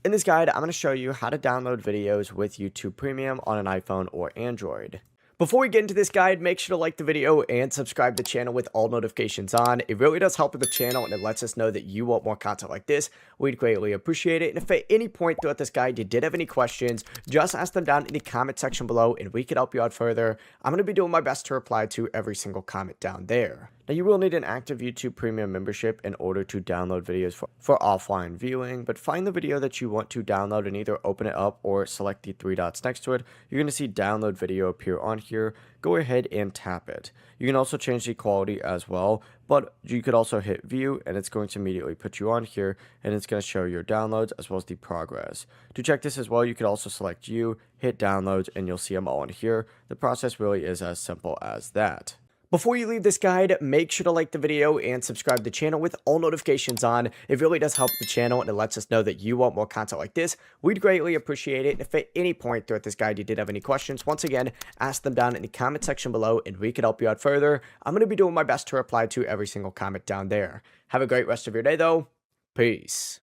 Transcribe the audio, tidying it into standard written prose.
In this guide, I'm going to show you how to download videos with YouTube Premium on an iPhone or Android. Before we get into this guide, make sure to like the video and subscribe to the channel with all notifications on. It really does help with the channel and it lets us know that you want more content like this. We'd greatly appreciate it. And if at any point throughout this guide you did have any questions, just ask them down in the comment section below and we could help you out further. I'm going to be doing my best to reply to every single comment down there. Now, you will need an active YouTube Premium membership in order to download videos for offline viewing, but find the video that you want to download and either open it up or select the three dots next to it. You're going to see download video appear on here. Go ahead and tap it. You can also change the quality as well, but you could also hit view and it's going to immediately put you on here and it's going to show your downloads as well as the progress. To check this as well, you could also select you, hit downloads, and you'll see them all in here. The process really is as simple as that. Before you leave this guide, make sure to like the video and subscribe to the channel with all notifications on. It really does help the channel and it lets us know that you want more content like this. We'd greatly appreciate it. And if at any point throughout this guide you did have any questions, once again, ask them down in the comment section below and we could help you out further. I'm going to be doing my best to reply to every single comment down there. Have a great rest of your day though. Peace.